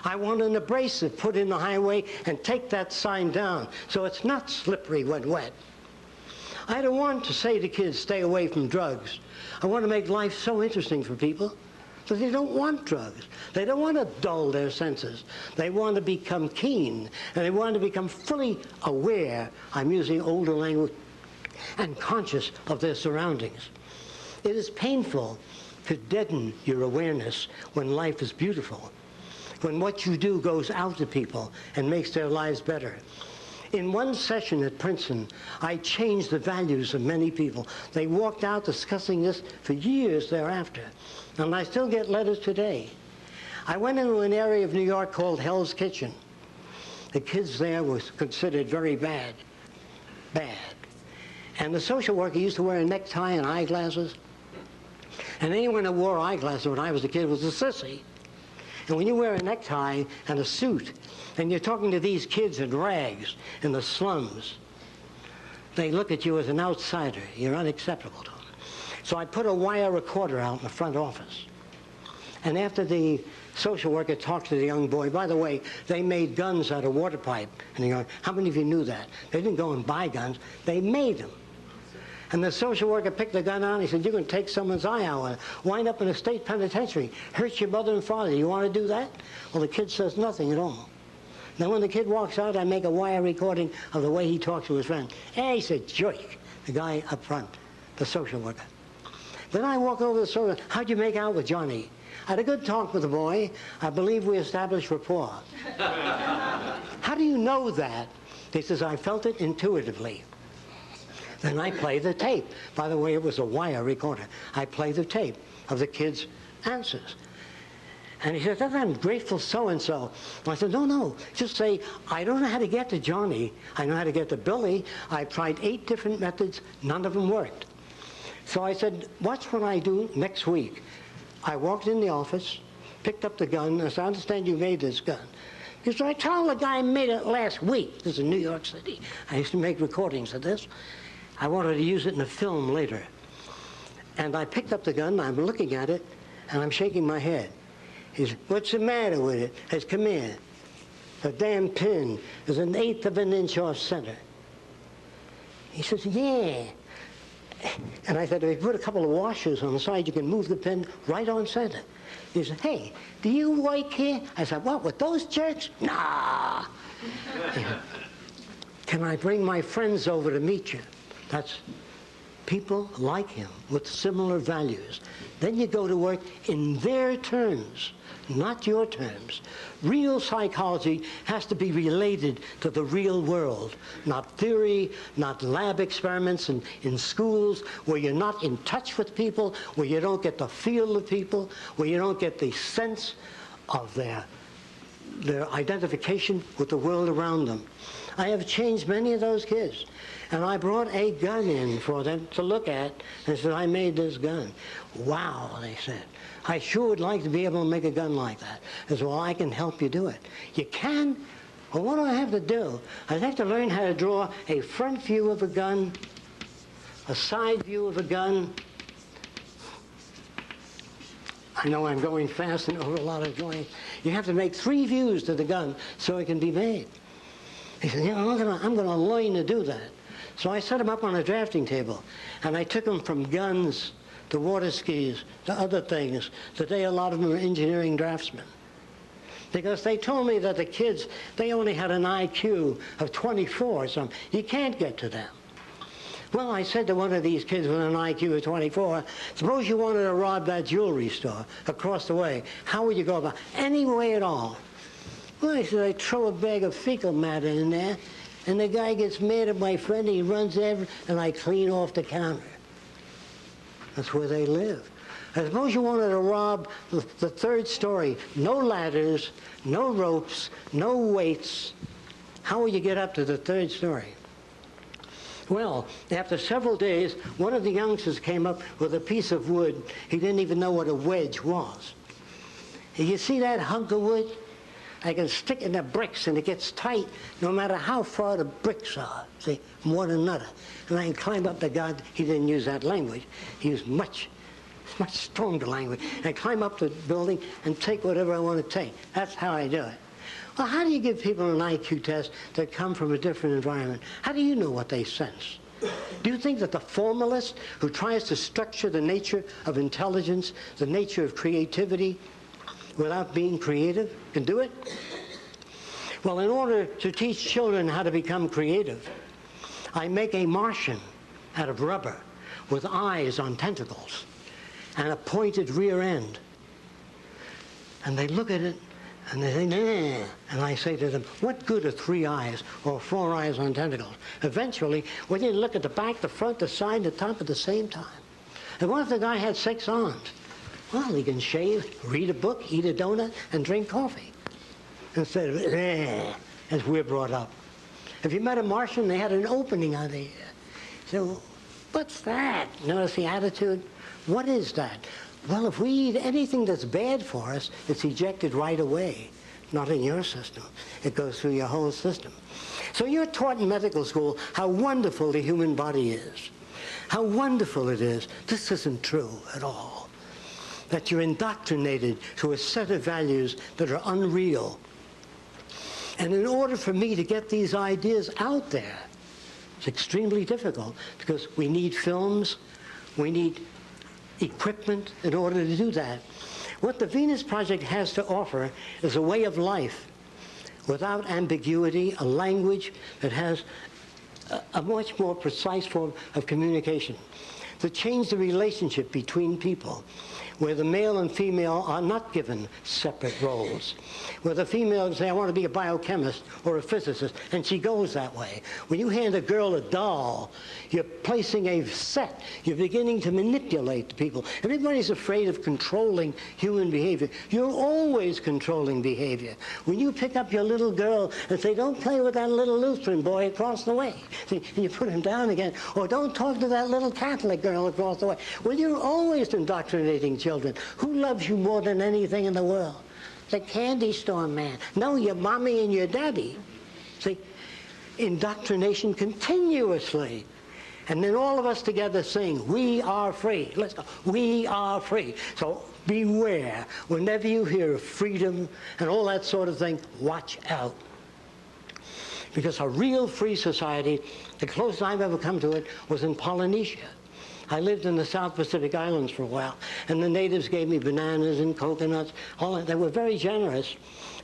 I want an abrasive put in the highway and take that sign down so it's not slippery when wet. I don't want to say to kids, stay away from drugs. I want to make life so interesting for people that they don't want drugs. They don't want to dull their senses. They want to become keen, and they want to become fully aware, I'm using older language, and conscious of their surroundings. It is painful to deaden your awareness when life is beautiful, when what you do goes out to people and makes their lives better. In one session at Princeton, I changed the values of many people. They walked out discussing this for years thereafter, and I still get letters today. I went into an area of New York called Hell's Kitchen. The kids there were considered very bad. And the social worker used to wear a necktie and eyeglasses. And anyone who wore eyeglasses when I was a kid was a sissy. And when you wear a necktie and a suit, and you're talking to these kids in rags in the slums, they look at you as an outsider. You're unacceptable to them. So I put a wire recorder out in the front office. And after the social worker talked to the young boy, by the way, they made guns out of water pipe. And he goes, how many of you knew that? They didn't go and buy guns. They made them. And the social worker picked the gun out and he said, you can take someone's eye out, wind up in a state penitentiary, hurt your mother and father. You want to do that? Well, the kid says nothing at all. Then when the kid walks out, I make a wire recording of the way he talks to his friend. Hey, he said, jerk, the guy up front, the social worker. Then I walk over to the social worker. How'd you make out with Johnny? I had a good talk with the boy. I believe we established rapport. How do you know that? He says, I felt it intuitively. Then I play the tape. By the way, it was a wire recorder. I play the tape of the kid's answers. And he said, I'm grateful so-and-so. I said, no, just say, I don't know how to get to Johnny. I know how to get to Billy. I tried 8 different methods. None of them worked. So I said, watch what I do next week. I walked in the office, picked up the gun. I said, I understand you made this gun. He said, I told the guy I made it last week. This is in New York City. I used to make recordings of this. I wanted to use it in a film later. And I picked up the gun, I'm looking at it, and I'm shaking my head. He said, what's the matter with it? I said, come here. The damn pin is 1/8 of an inch off center. He says, yeah. And I said, if you put a couple of washers on the side, you can move the pin right on center. He said, hey, do you work here? I said, what, with those jerks? Nah. Can I bring my friends over to meet you? That's people like him with similar values. Then you go to work in their terms, not your terms. Real psychology has to be related to the real world, not theory, not lab experiments in schools where you're not in touch with people, where you don't get the feel of people, where you don't get the sense of their identification with the world around them. I have changed many of those kids. And I brought a gun in for them to look at and said, I made this gun. Wow, they said. I sure would like to be able to make a gun like that. I said, well, I can help you do it. You can, Well, what do I have to do? I have to learn how to draw a front view of a gun, a side view of a gun. I know I'm going fast and over a lot of drawings. You have to make 3 views to the gun so it can be made. He said, I'm going to learn to do that. So I set them up on a drafting table, and I took them from guns to water skis to other things. Today, a lot of them are engineering draftsmen. Because they told me that the kids, they only had an IQ of 24 or something. You can't get to them. Well, I said to one of these kids with an IQ of 24, suppose you wanted to rob that jewelry store across the way. How would you go about it? Any way at all. Well, I said, I'd throw a bag of fecal matter in there, and the guy gets mad at my friend, he runs there, and I clean off the counter. That's where they live. I suppose you wanted to rob the 3rd story. No ladders, no ropes, no weights. How will you get up to the 3rd story? Well, after several days, one of the youngsters came up with a piece of wood. He didn't even know what a wedge was. You see that hunk of wood? I can stick it in the bricks, and it gets tight no matter how far the bricks are, see, from one another. And I can climb up the guard. He didn't use that language. He used much stronger language. And climb up the building and take whatever I want to take. That's how I do it. Well, how do you give people an IQ test that come from a different environment? How do you know what they sense? Do you think that the formalist who tries to structure the nature of intelligence, the nature of creativity, without being creative, can do it? Well, in order to teach children how to become creative, I make a Martian out of rubber with eyes on tentacles and a pointed rear end. And they look at it and they say, nah. And I say to them, what good are 3 eyes or 4 eyes on tentacles? Eventually, when you look at the back, the front, the side, the top at the same time. And what if the guy had 6 arms? Well, he can shave, read a book, eat a donut, and drink coffee. Instead of, as we're brought up. If you met a Martian, they had an opening on the ear. So, what's that? Notice the attitude? What is that? Well, if we eat anything that's bad for us, it's ejected right away. Not in your system. It goes through your whole system. So you're taught in medical school how wonderful the human body is. How wonderful it is. This isn't true at all. That you're indoctrinated to a set of values that are unreal. And in order for me to get these ideas out there, it's extremely difficult because we need films, we need equipment in order to do that. What the Venus Project has to offer is a way of life without ambiguity, a language that has a much more precise form of communication, to change the relationship between people, where the male and female are not given separate roles, where the female can say, I want to be a biochemist or a physicist, and she goes that way. When you hand a girl a doll, you're placing a set. You're beginning to manipulate the people. Everybody's afraid of controlling human behavior. You're always controlling behavior. When you pick up your little girl and say, don't play with that little Lutheran boy across the way, see, and you put him down again, or don't talk to that little Catholic girl across the way. Well, you're always indoctrinating children. Who loves you more than anything in the world? The candy store man. No, your mommy and your daddy. See, indoctrination continuously. And then all of us together sing, we are free. Let's go. We are free. So beware. Whenever you hear of freedom and all that sort of thing, watch out. Because a real free society, the closest I've ever come to it, was in Polynesia. I lived in the South Pacific Islands for a while, and the natives gave me bananas and coconuts. All that. They were very generous,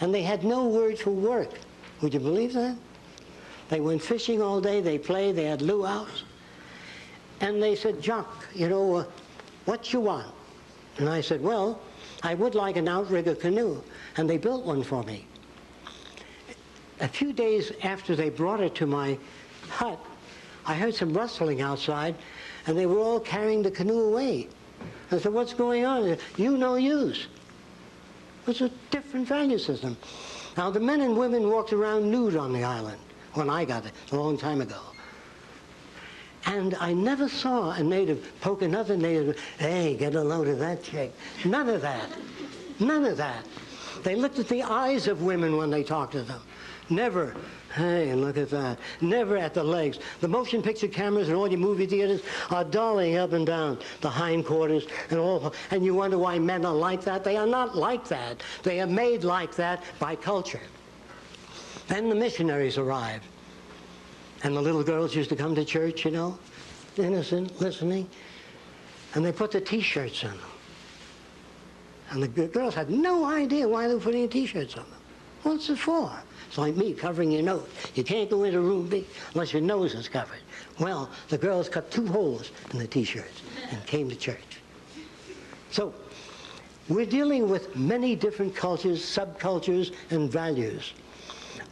and they had no word for work. Would you believe that? They went fishing all day, they played, they had luau's. And they said, Jacque, you know, what you want? And I said, well, I would like an outrigger canoe. And they built one for me. A few days after they brought it to my hut, I heard some rustling outside, and they were all carrying the canoe away. I said, what's going on? Said, you no use. It was a different value system. Now, the men and women walked around nude on the island when I got it, a long time ago. And I never saw a native poke another native, hey, get a load of that chick. None of that. None of that. They looked at the eyes of women when they talked to them. Never, hey, look at that. Never at the legs. The motion picture cameras in all your movie theaters are dollying up and down the hindquarters and all. And you wonder why men are like that. They are not like that. They are made like that by culture. Then the missionaries arrived. And the little girls used to come to church, you know, innocent, listening. And they put the T-shirts on them. And the girls had no idea why they were putting T-shirts on them. What's it for? It's like me covering your nose. You can't go into a room big unless your nose is covered. Well, the girls cut 2 holes in the T-shirts and came to church. So we're dealing with many different cultures, subcultures, and values.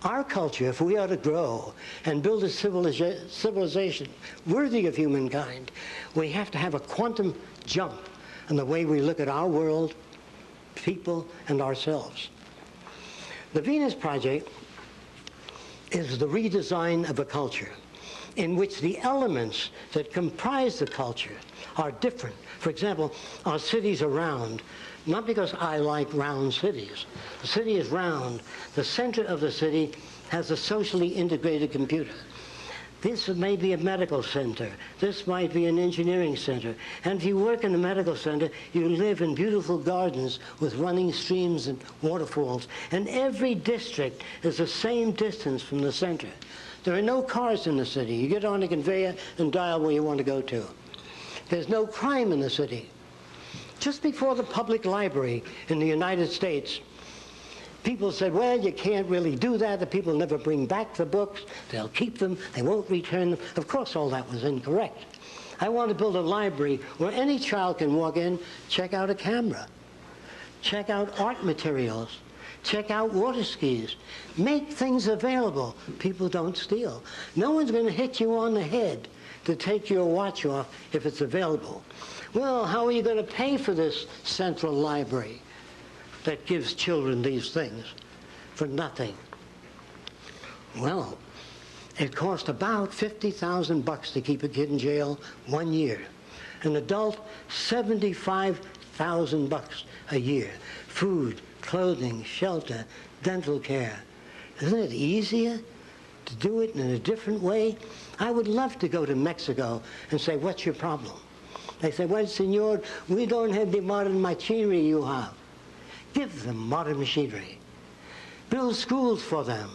Our culture, if we are to grow and build a civilization worthy of humankind, we have to have a quantum jump in the way we look at our world, people, and ourselves. The Venus Project is the redesign of a culture in which the elements that comprise the culture are different. For example, our cities are round, not because I like round cities. The city is round. The center of the city has a socially integrated computer. This may be a medical center. This might be an engineering center. And if you work in a medical center, you live in beautiful gardens with running streams and waterfalls. And every district is the same distance from the center. There are no cars in the city. You get on a conveyor and dial where you want to go to. There's no crime in the city. Just before the public library in the United States, people said, well, you can't really do that. The people never bring back the books. They'll keep them. They won't return them. Of course, all that was incorrect. I want to build a library where any child can walk in, check out a camera, check out art materials, check out water skis, make things available. People don't steal. No one's going to hit you on the head to take your watch off if it's available. Well, how are you going to pay for this central library that gives children these things for nothing? Well, it cost about $50,000 to keep a kid in jail 1 year. An adult, $75,000 a year. Food, clothing, shelter, dental care. Isn't it easier to do it in a different way? I would love to go to Mexico and say, what's your problem? They say, well, senor, we don't have the modern machinery you have. Give them modern machinery. Build schools for them.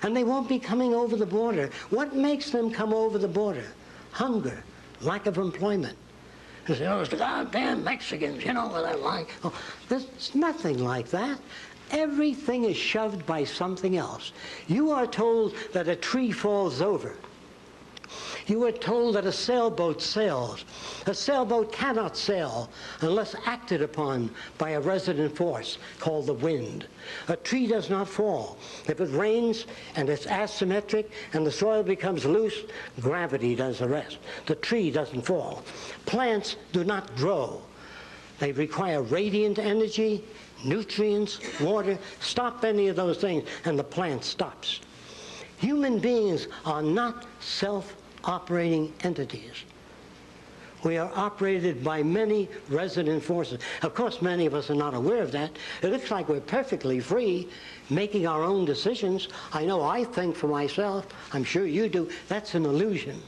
And they won't be coming over the border. What makes them come over the border? Hunger, lack of employment. They say, oh, it's the goddamn Mexicans, you know what they're like. Oh, there's nothing like that. Everything is shoved by something else. You are told that a tree falls over. You are told that a sailboat sails. A sailboat cannot sail unless acted upon by a resident force called the wind. A tree does not fall. If it rains and it's asymmetric and the soil becomes loose, gravity does the rest. The tree doesn't fall. Plants do not grow. They require radiant energy, nutrients, water. Stop any of those things and the plant stops. Human beings are not self-operating entities. We are operated by many resident forces. Of course, many of us are not aware of that. It looks like we're perfectly free, making our own decisions. I know I think for myself. I'm sure you do. That's an illusion.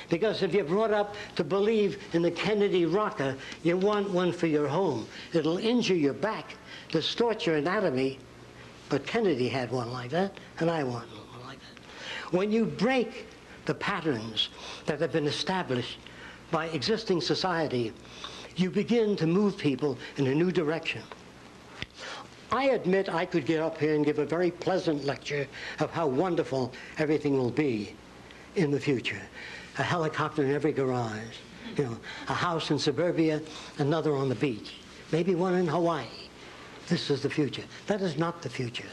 Because if you're brought up to believe in the Kennedy rocker, you want one for your home. It'll injure your back, distort your anatomy. But Kennedy had one like that, and I want one like that. When you break the patterns that have been established by existing society, you begin to move people in a new direction. I admit I could get up here and give a very pleasant lecture of how wonderful everything will be in the future. A helicopter in every garage, you know, a house in suburbia, another on the beach, maybe one in Hawaii. This is the future. That is not the future.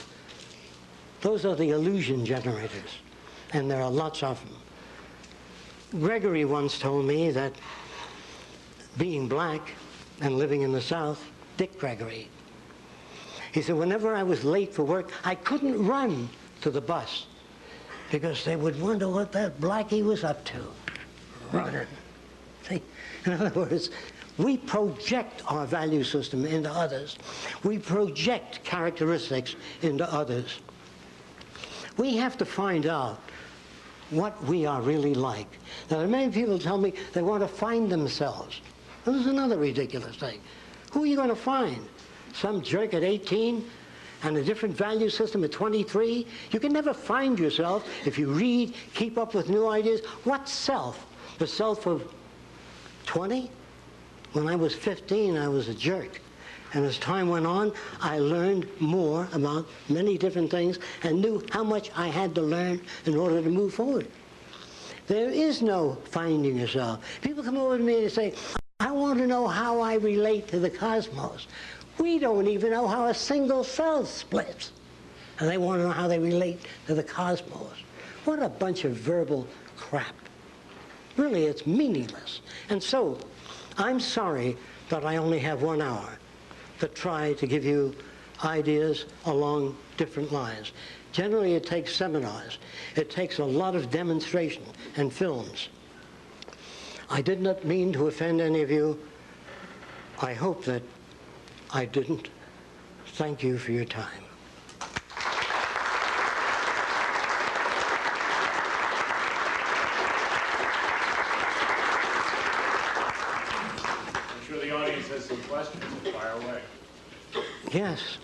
Those are the illusion generators, and there are lots of them. Gregory once told me that being black and living in the South, Dick Gregory, he said, whenever I was late for work, I couldn't run to the bus because they would wonder what that blackie was up to, running. See? In other words, we project our value system into others. We project characteristics into others. We have to find out what we are really like. Now, many people tell me they want to find themselves. Well, this is another ridiculous thing. Who are you going to find? Some jerk at 18 and a different value system at 23? You can never find yourself if you read, keep up with new ideas. What self? The self of 20? When I was 15, I was a jerk. And as time went on, I learned more about many different things and knew how much I had to learn in order to move forward. There is no finding yourself. People come over to me and say, I want to know how I relate to the cosmos. We don't even know how a single cell splits. And they want to know how they relate to the cosmos. What a bunch of verbal crap. Really, it's meaningless. And so, I'm sorry that I only have 1 hour to try to give you ideas along different lines. Generally, it takes seminars. It takes a lot of demonstration and films. I did not mean to offend any of you. I hope that I didn't. Thank you for your time. I'm sure the audience has some questions. Fire away. Yes.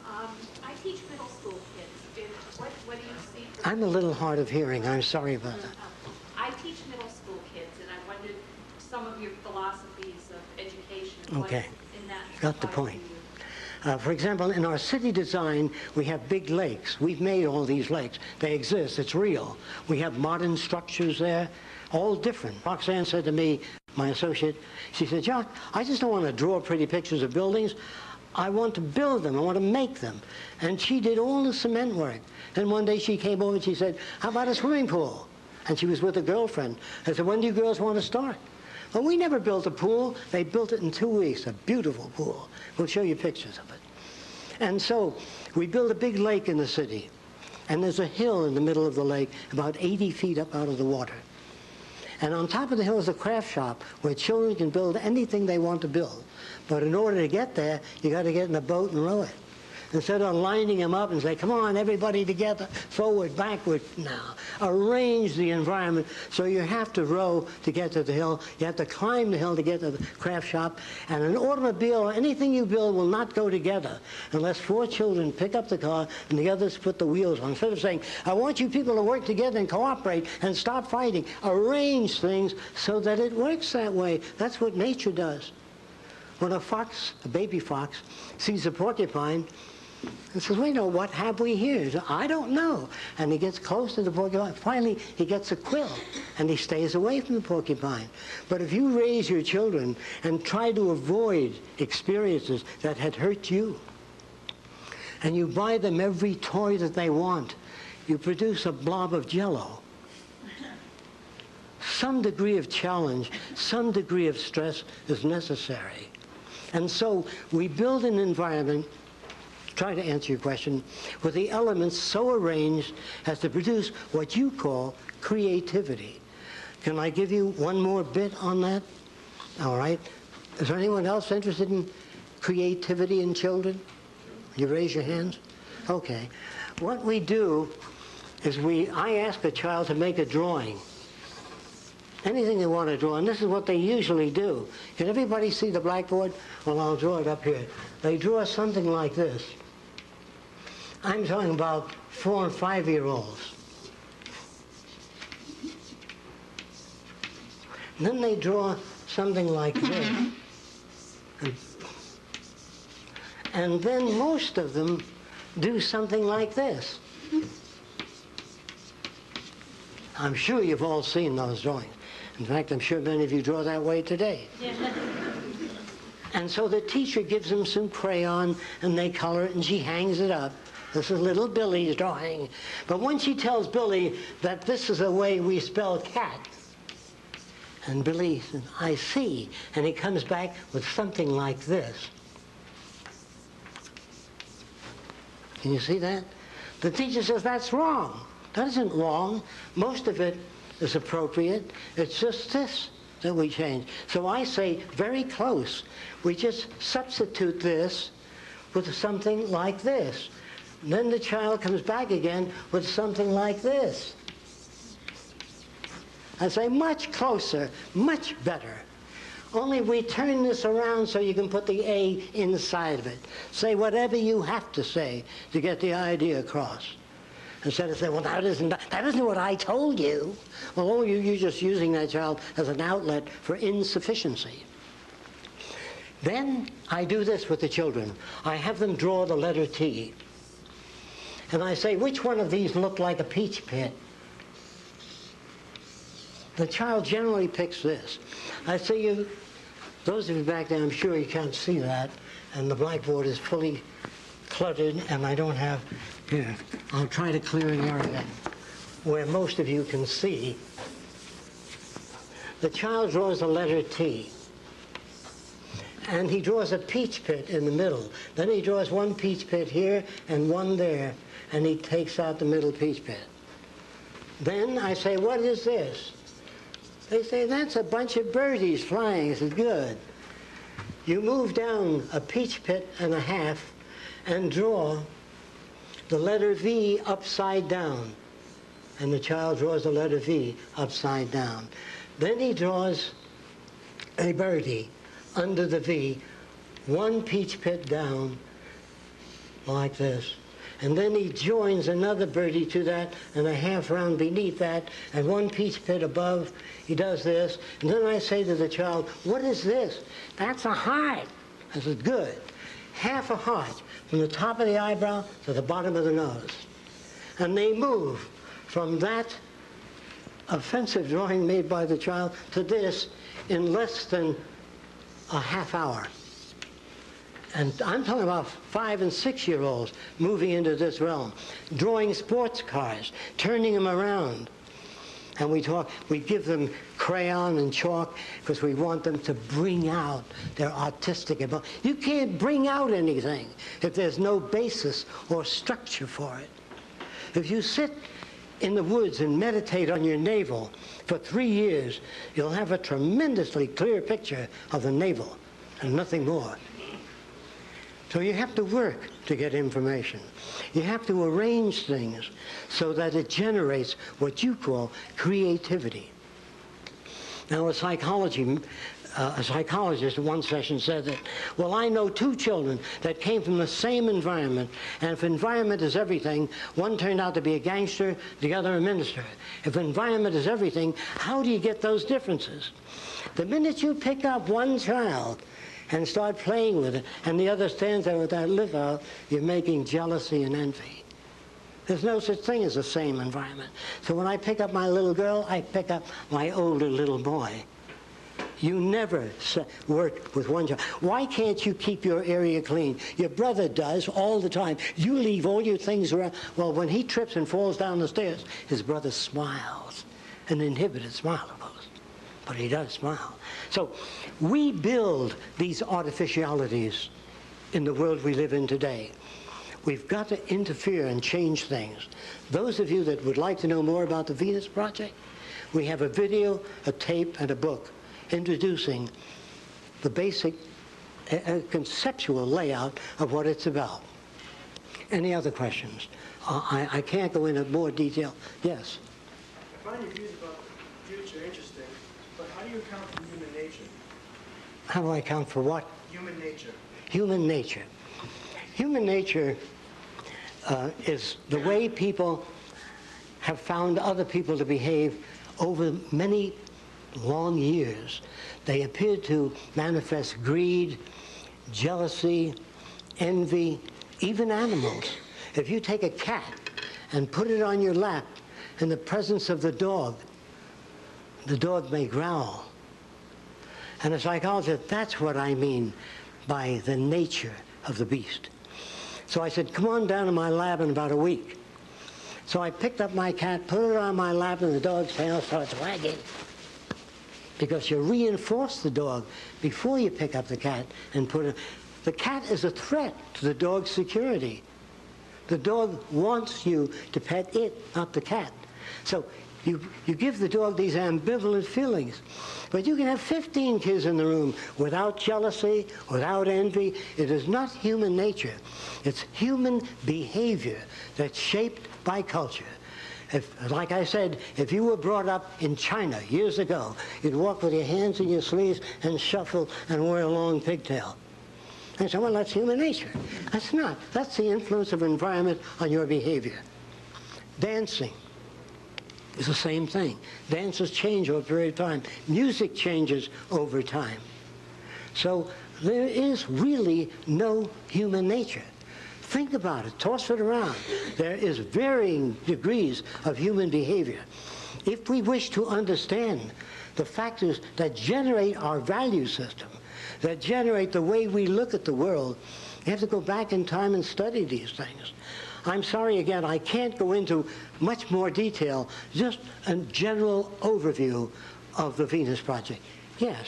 I teach middle school kids. What do you see? I'm a little hard of hearing. I'm sorry about that. I teach middle school kids, and I wondered some of your philosophies of education. And Okay. what in that Got the applies point. to you. For example, in our city design, we have big lakes. We've made all these lakes. They exist. It's real. We have modern structures there, all different. Roxanne said to me, my associate, she said, Jacque, I just don't want to draw pretty pictures of buildings. I want to build them. I want to make them. And she did all the cement work. Then one day she came over and she said, how about a swimming pool? And she was with a girlfriend. I said, when do you girls want to start? Well, we never built a pool. They built it in 2 weeks, a beautiful pool. We'll show you pictures of it. And so we built a big lake in the city. And there's a hill in the middle of the lake, about 80 feet up out of the water. And on top of the hill is a craft shop where children can build anything they want to build. But in order to get there, you got to get in a boat and row it. Instead of lining them up and say, come on, everybody together, forward, backward, now. Arrange the environment so you have to row to get to the hill. You have to climb the hill to get to the craft shop. And an automobile or anything you build will not go together unless 4 children pick up the car and the others put the wheels on. Instead of saying, I want you people to work together and cooperate and stop fighting, arrange things so that it works that way. That's what nature does. When a fox, a baby fox, sees a porcupine, and says, wait, what have we here? He says, I don't know. And he gets close to the porcupine. Finally, he gets a quill, and he stays away from the porcupine. But if you raise your children and try to avoid experiences that had hurt you, and you buy them every toy that they want, you produce a blob of Jell-O. Some degree of challenge, some degree of stress is necessary. And so we build an environment, try to answer your question, with the elements so arranged as to produce what you call creativity. Can I give you one more bit on that? All right. Is there anyone else interested in creativity in children? You raise your hands? Okay. What we do is I ask a child to make a drawing. Anything they want to draw, and this is what they usually do. Can everybody see the blackboard? Well, I'll draw it up here. They draw something like this. I'm talking about 4- and 5-year-olds. And then they draw something like this. And then most of them do something like this. I'm sure you've all seen those drawings. In fact, I'm sure many of you draw that way today. And so the teacher gives them some crayon, and they color it, and she hangs it up. This is little Billy's drawing. But when she tells Billy that this is the way we spell cat, and Billy says, I see, and he comes back with something like this. Can you see that? The teacher says, that's wrong. That isn't wrong. Most of it is appropriate. It's just this that we change. So I say very close. We just substitute this with something like this. Then the child comes back again with something like this. I say, much closer, much better. Only we turn this around so you can put the A inside of it. Say whatever you have to say to get the idea across. Instead of saying, well, that isn't what I told you. Well, you're just using that child as an outlet for insufficiency. Then I do this with the children. I have them draw the letter T. And I say, which one of these look like a peach pit? The child generally picks this. I say, those of you back there, I'm sure you can't see that, and the blackboard is fully cluttered, and I don't have, here, I'll try to clear an area where most of you can see. The child draws the letter T, and he draws a peach pit in the middle. Then he draws one peach pit here and one there, and he takes out the middle peach pit. Then I say, what is this? They say, that's a bunch of birdies flying. I said, good. You move down a peach pit and a half and draw the letter V upside down. And the child draws the letter V upside down. Then he draws a birdie under the V, one peach pit down, like this. And then he joins another birdie to that and a half round beneath that and one peach pit above. He does this. And then I say to the child, what is this? That's a heart. I said, good. Half a heart from the top of the eyebrow to the bottom of the nose. And they move from that offensive drawing made by the child to this in less than a half hour. And I'm talking about 5- and 6-year-olds moving into this realm, drawing sports cars, turning them around. And we give them crayon and chalk because we want them to bring out their artistic ability. You can't bring out anything if there's no basis or structure for it. If you sit in the woods and meditate on your navel for 3 years, you'll have a tremendously clear picture of the navel and nothing more. So you have to work to get information. You have to arrange things so that it generates what you call creativity. Now, a psychologist in one session said that, well, I know 2 children that came from the same environment, and if environment is everything, one turned out to be a gangster, the other a minister. If environment is everything, how do you get those differences? The minute you pick up one child and start playing with it, and the other stands there with that lip out, you're making jealousy and envy. There's no such thing as the same environment. So when I pick up my little girl, I pick up my older little boy. You never work with one child. Why can't you keep your area clean? Your brother does all the time. You leave all your things around. Well, when he trips and falls down the stairs, his brother smiles, an inhibited smile, of course. But he does smile. So we build these artificialities in the world we live in today. We've got to interfere and change things. Those of you that would like to know more about the Venus Project, we have a video, a tape, and a book introducing the basic conceptual layout of what it's about. Any other questions? I can't go into more detail. Yes? I find your views about the future interesting, but how do you account for human nature? How do I account for what? Human nature. Human nature. Human nature is the way people have found other people to behave over many long years. They appear to manifest greed, jealousy, envy, even animals. If you take a cat and put it on your lap in the presence of the dog may growl. And a psychologist, that's what I mean by the nature of the beast. So I said, come on down to my lab in about a week. So I picked up my cat, put it on my lap, and the dog's tail starts wagging. Because you reinforce the dog before you pick up the cat and put it. The cat is a threat to the dog's security. The dog wants you to pet it, not the cat. So You give the dog these ambivalent feelings. But you can have 15 kids in the room without jealousy, without envy. It is not human nature. It's human behavior that's shaped by culture. Like I said, if you were brought up in China years ago, you'd walk with your hands in your sleeves and shuffle and wear a long pigtail. And so, well, that's human nature. That's not. That's the influence of environment on your behavior. Dancing is the same thing. Dances change over a period of time. Music changes over time. So there is really no human nature. Think about it. Toss it around. There is varying degrees of human behavior. If we wish to understand the factors that generate our value system, that generate the way we look at the world, you have to go back in time and study these things. I'm sorry, again, I can't go into much more detail, just a general overview of the Venus Project. Yes?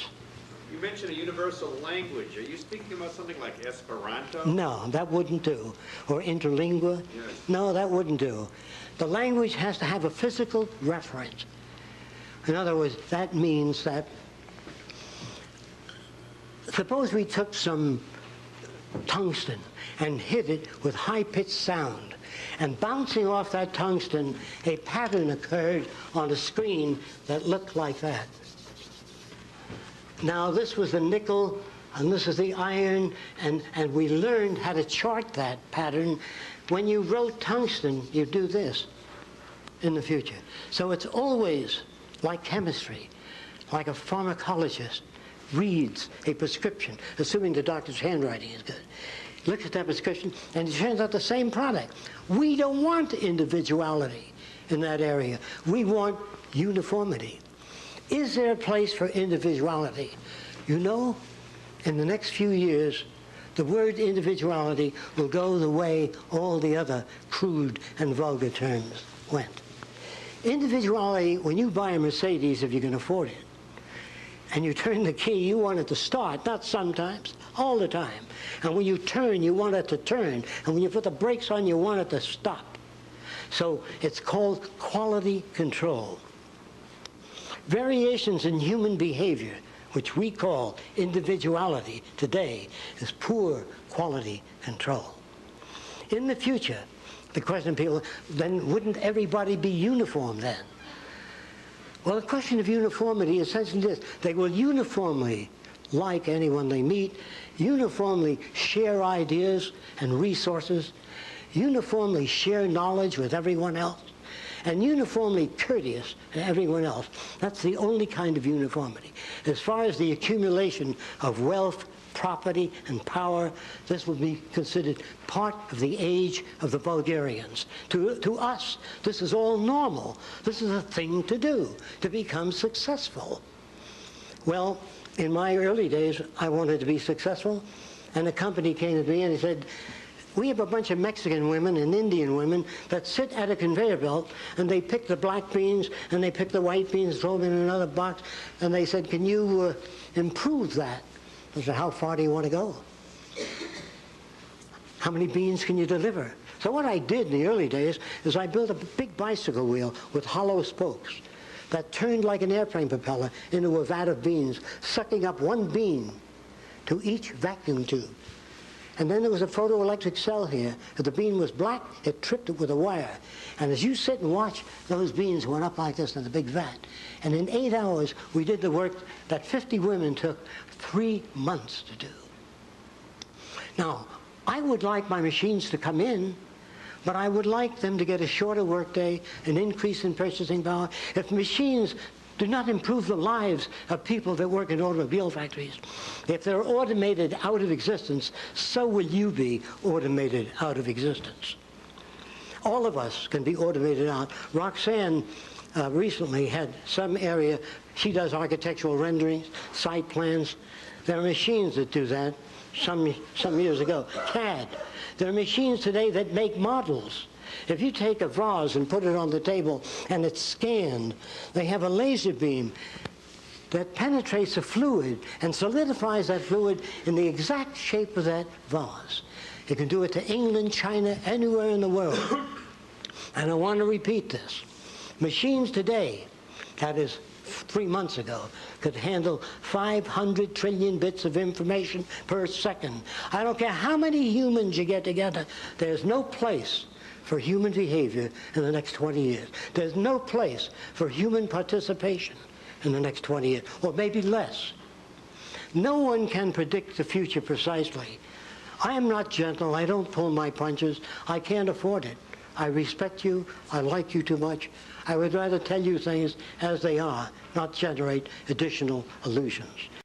You mentioned a universal language. Are you speaking about something like Esperanto? No, that wouldn't do. Or interlingua? Yes. No, that wouldn't do. The language has to have a physical reference. In other words, that means that, suppose we took some tungsten and hit it with high-pitched sound, and bouncing off that tungsten, a pattern occurred on a screen that looked like that. Now, this was the nickel, and this is the iron, and we learned how to chart that pattern. When you wrote tungsten, you do this in the future. So it's always like chemistry, like a pharmacologist reads a prescription, assuming the doctor's handwriting is good. Looks at that prescription, and it turns out the same product. We don't want individuality in that area. We want uniformity. Is there a place for individuality? You know, in the next few years, the word individuality will go the way all the other crude and vulgar terms went. Individuality, when you buy a Mercedes, if you can afford it, and you turn the key, you want it to start, not sometimes, all the time. And when you turn, you want it to turn. And when you put the brakes on, you want it to stop. So it's called quality control. Variations in human behavior, which we call individuality today, is poor quality control. In the future, the question people, then wouldn't everybody be uniform then? Well, the question of uniformity is essentially this. They will uniformly like anyone they meet, uniformly share ideas and resources, uniformly share knowledge with everyone else, and uniformly courteous to everyone else. That's the only kind of uniformity. As far as the accumulation of wealth, property, and power, this would be considered part of the age of the Bulgarians. To us, this is all normal. This is a thing to do, to become successful. Well, in my early days, I wanted to be successful, and a company came to me and he said, we have a bunch of Mexican women and Indian women that sit at a conveyor belt, and they pick the black beans, and they pick the white beans, throw them in another box, and they said, can you improve that? I said, how far do you want to go? How many beans can you deliver? So what I did in the early days is I built a big bicycle wheel with hollow spokes that turned like an airplane propeller into a vat of beans, sucking up one bean to each vacuum tube. And then there was a photoelectric cell here. If the bean was black, it tripped it with a wire. And as you sit and watch, those beans went up like this in the big vat. And in 8 hours, we did the work that 50 women took 3 months to do. Now, I would like my machines to come in, but I would like them to get a shorter workday, an increase in purchasing power. If machines do not improve the lives of people that work in automobile factories, if they're automated out of existence, so will you be automated out of existence. All of us can be automated out. Roxanne recently had some area, she does architectural renderings, site plans. There are machines that do that some years ago. CAD. There are machines today that make models. If you take a vase and put it on the table and it's scanned, they have a laser beam that penetrates a fluid and solidifies that fluid in the exact shape of that vase. You can do it to England, China, anywhere in the world. And I want to repeat this. Machines today, that is 3 months ago, could handle 500 trillion bits of information per second. I don't care how many humans you get together, there's no place for human behavior in the next 20 years. There's no place for human participation in the next 20 years, or maybe less. No one can predict the future precisely. I am not gentle. I don't pull my punches. I can't afford it. I respect you. I like you too much. I would rather tell you things as they are, not generate additional illusions.